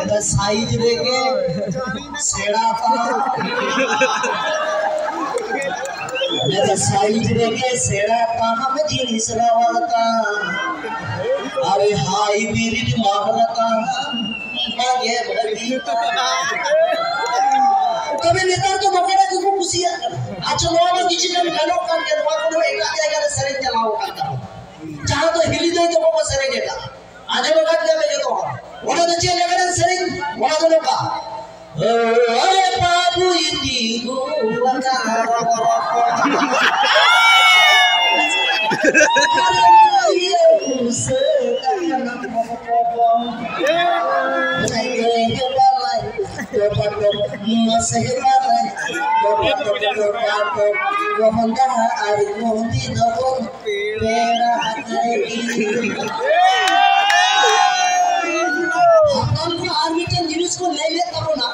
मेरा साइज देखे सेड़ा था मेरा साइज देखे सेड़ा था हम जीनिस लावाता अरे हाई बीरिट मारता मांगे भरी तबे नेता तो मकड़ा को खुशिया अच्छा लोग डिजिटल गानों का के द्वारा को एक जगह से सरे चलाओ करता जहां तो हिली दे तो वो सरे गेटा आज लोग क्या में तो वो तो चले लगा सरे वो तो लोग अरे बाबू इती गुवका जिनिसको ले ना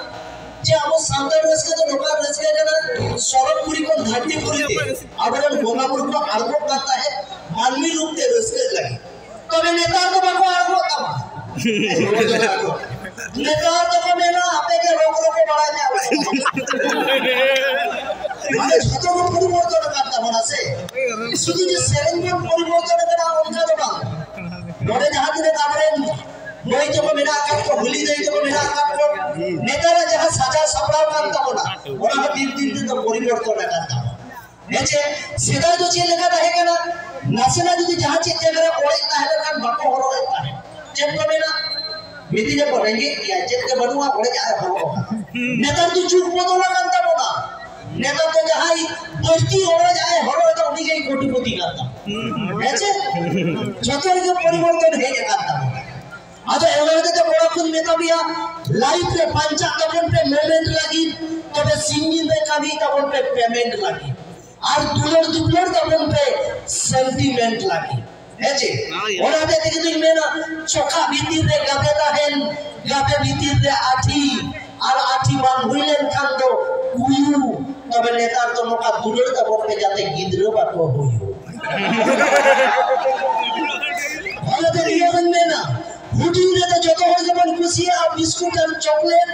जे अब सांगल रसके तो लोका रसके जना सरल पुरी को घाटी पुरी दे अगर गोगापुर को आगो करता है मानवी रूप से रसके लगे तो मैं नेता तो बाको आगो तब नेता तो को मेरा आपे के रोक को बढ़ा जाए माने छोटो को परिवर्तन करता बड़ा से सुधी जे सेरेन में परिवर्तन करा उनका तो बात बड़े जहां ने कामरे मोई तो मेरा आकाश को भूली गई तो मेरा आकाश को नेतारा जहां साजा सपड़ा मानता होना ओरा को दिन दिन तो परिवर्तन करता नेचे सीधा जो चीज लगा रहेगा ना नासेना যদি जहां चीज जगह ओरे ताहले कान बाको होरो रहता है चेक को मेरा मिति जब बनेंगे या चेक के बनवा ओरे जाए हो नेता तो चुप बदला करता होगा नेता तो जहां ही दोस्ती ओरे जाए होरो तो उन्हीं के कोटिपति करता नेचे छोटे के परिवर्तन है के करता आज एवं तो बड़ा खुद नेता भी लाइफ रे पंचा तबन पे मोमेंट लगी तबे सिंगिंग में कभी तबन पे पेमेंट लगी और दुलर तबन पे सेंटीमेंट लगी है जे और आते थे कि मैं ना चोखा भीतर रे गाबेता है गाबे भीतर रे आठी और आठी मान हुइलेन खान दो कुयु तबे नेता तो नोका दुलर तबन पे जाते गिद्रो बातो होयो भालो ते रियन में ना हुडी रे तो जतो हो जबन खुशी आ बिस्कुट और चॉकलेट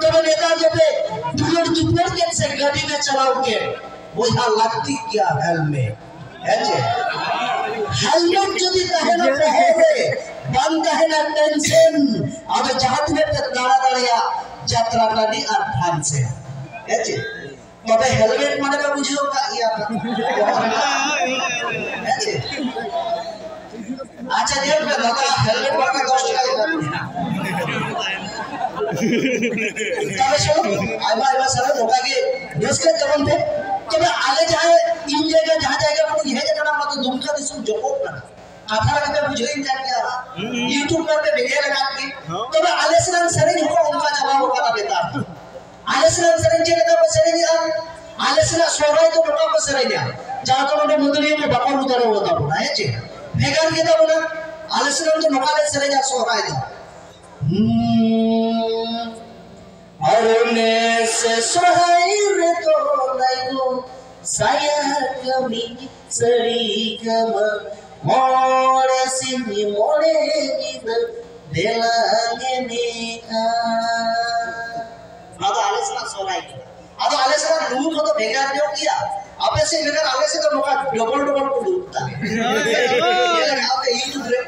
तबे नेता जबे दुलर के से गाड़ी में चलाओ के बोझा लगती क्या हेलमेट है जे हेलमेट যদি তাহে না পহরে বান তাহে না টেনশন अब जात में पे दाड़ा दाड़िया यात्रा करनी और ध्यान से है जे तबे हेलमेट माने का बुझियो का या है जे अच्छा देख पे दादा हेलमेट वाला कष्ट का तबे चलो आइबा सारा धोखा के इसके जवन पे तबे आले जाए इन जगह जहां जाएगा वो ये जगह ना तो दुमका दिसु जोको ना आधा लगे बुझे इन क्या YouTube पर पे वीडियो लगा के तबे आले सलन सरे हो उनका जवाब होगा देता आले सलन सरे जे लगा सरे नहीं आले सलन सोराय तो लोका को सरे नहीं जहां तो ने मुदली में बापर उतारे होता बोला है जे भेगार के तो बोला आले सलन तो नोकाले सरे जा सोराय दो अरुणे से सोहाई रे तो LIGO saya kami serigama more sini more kita delangenia ada alesna solai ada alesna dulu kata begar dia kiya apa sih begar alesna तो मौका डबल डबल को उठता है ये लगा आप YouTube रे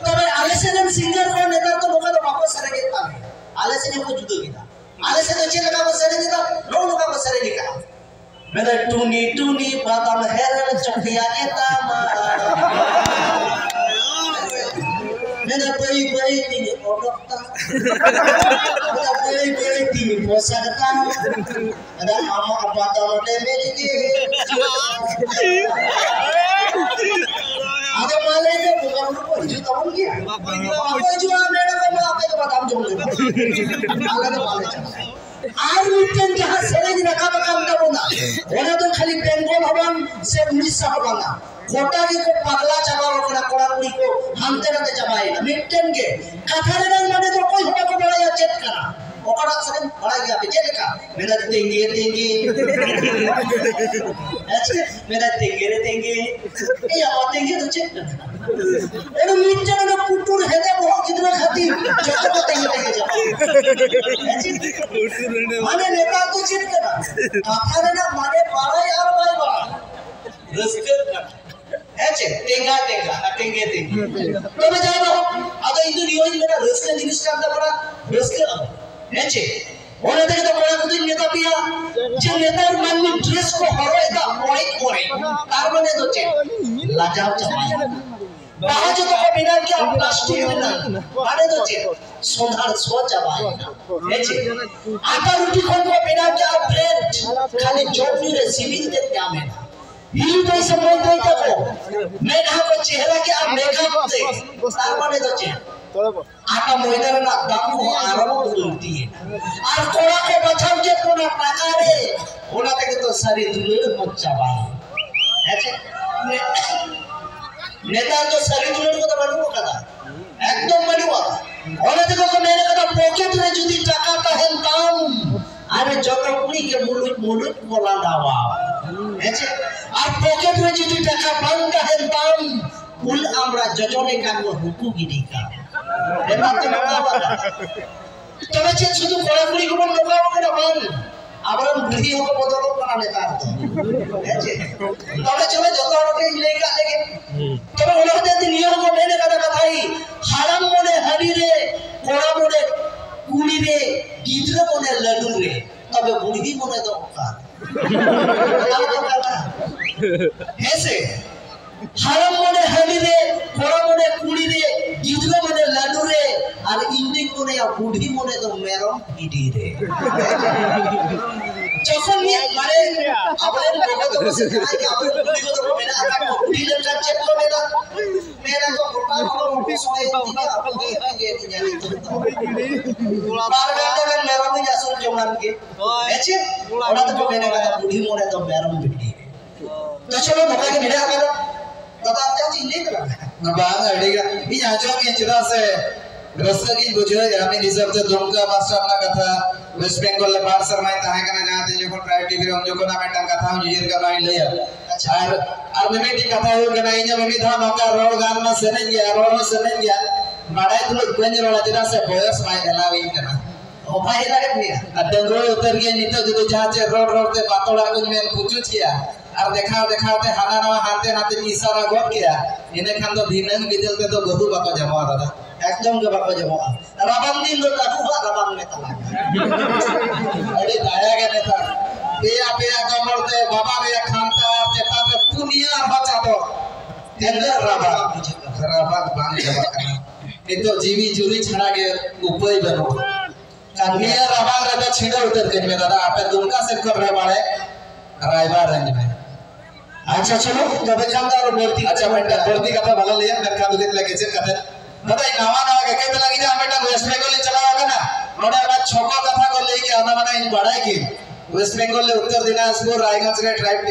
तबे alesna सिंगर को नेता तो मौका तो वापस सरे देता है alesna को जुदो गीता alesna तो चेला का सरे देता लोग का सरे निका मेरा टूनी बादाम हेरन चखिया के तामा मेरा बई तीन ओडता मेरा बई तीन पोसाकता ada mama apa tahu मेरी के ada माले ने बुkan को जो तब किया apa जो मेरा को apa के बादाम जो माले तो माले चला আর উঠেন যাহা সেরে রাখা কাম দেব না ওরা তো খালি বেঙ্গল হবান সে উড়িষ্যা হবা না কোটারি को पगला चाबाओ करा कोड़ाकुड़ी को हमते रहते चाबाए ना मिटन के कथारे रंग माने तो कोई होगा को बड़ा या चेक करा ओकरा सरे बड़ा गया पे चेक का मेरा देंगे अच्छा मेरा देंगे ये आते हैं तो चेक करना एनो मिटन ना पुटुर हेदे बहुत कितना जाति जब को तंग लगे जा माने नेता तो चीन करा काफा ना माने पारा यार भाई बा रस्कर का ऐसे तेंगा तेंगा तेंगे तेंगे तो मैं जाना हूं अगर इंदु नियोजन मेरा रस्कर जिनिस का अंदर पड़ा रस्कर ऐसे ओने देखे तो बड़ा कुछ नेता पिया जो नेता मान में ड्रेस को हरोए दा ओरे तार माने तो चे लाजाव चमाई बाहर जो तो बिना क्या प्लास्टिक में ना माने तो चे सोनार सो चबाई ऐसे आटा रोटी खोल को बिना क्या ब्रेड खाली जोड़नी रे सिविल के क्या में हिल तो समय दे को मैं ना को चेहरा के आप मेकअप से तार माने तो चे आटा मोइदर ना दाम को आराम बोलती है और कोड़ा को बचाव के कोना प्रकारे होना तक तो सारी दुनिया मत चबाई ऐसे नेता तो सारी दुनिया को तो बनवा कदा एकदम बनवा होना तक को मैंने कदा पॉकेट रे जुदी टाका तहन दाम अरे जत कुड़ी के मुलुक बोला दावा ऐसे और पॉकेट रे जुदी टाका बंद तहन दाम उल আমরা যজনে কাঙ্গ হুকু গিরিকা এটা তো নবাবা তবে যে শুধু কোড়াকুড়ি কোন নবাবা কেন বল আবার বুড়ি হবে বদল করা নেতা আছে তবে চলে যত আমাকে ইলেগা লাগে তবে ওনার যদি নিয়ম কো মেনে কথাই হারাম মনে হাড়ি রে কোড়া মনে কুড়ি রে গিদরা মনে লাডু রে তবে বুড়ি মনে তো কার হেসে হারাম মনে হাড়ি রে কোড়া মনে কুড়ি রে গিদরা মনে লাডু রে আর ইন্ডিং মনে আর বুড়ি মনে তো মেরম গিডি রে যখন মানে আমাদের বগত বসে খাই আমাদের বুড়ি তো মেরা আটা বুড়ি লে চেক করে না মেরা তো গোটা হলো রুটি সবাই দিকে আপনি আগে জানি তো বারবার মেরম যাসুন জমান কে আছে ওরা তো মেরে কথা বুড়ি মনে তো মেরম গিডি তো চলো ঢাকা মেরে আগে दादा क्या चीज नहीं करा ना बांग अड़ेगा ये आजो में चिरा से रस्ता की बुझे हमें रिजर्व से दुमका मास्टर ना कथा वेस्ट बंगाल ले बार सरमाई ताहे कना जाते जो को ट्राइब टीवी हम जो को ना मेटन कथा हम जियर का लाइन ले अच्छा और में मेटी कथा हो गना इने में था मौका रोड गान में सने गया बड़ाई तो गंज रोड चिरा से बॉयस माई गलावी कना ओ भाई लगे भैया अदंगो उतर गया नितो जो जहां से रोड ते पातोड़ा को में पूछू छिया और देखाते हाना नवा हाते नाते इशारा गद किया इने खान तो दिनंग बिदलते तो गहु बाको जमा दादा एकदम के बाको जमा राबांग दिन तो ताकू राबांग में तला अरे दाया के नेता पेया कमरते बाबा रे खानता चेता रे पुनिया बचा तो तेंदर राबांग बांग जमा करना ये तो जीवी जुली छड़ा के उपाय बनो कानिया राबांग रे तो छिड़ा उतर के में दादा आपे दुमका से कर रहे बाड़े रायबार रेंज में अच्छा चलो तबे खानदार बोलती अच्छा बेटा बोलती कथा भला लिया मेरे का दुगित लगे जे कथा दादा नवा के कहते लगी जा बेटा वेस्ट बंगाल चला होगा ना नोडे बात छोको कथा को लेके आना माने इन बढ़ाई की वेस्ट बंगाल ले उत्तर दिनाजपुर रायगंज रे ट्राइब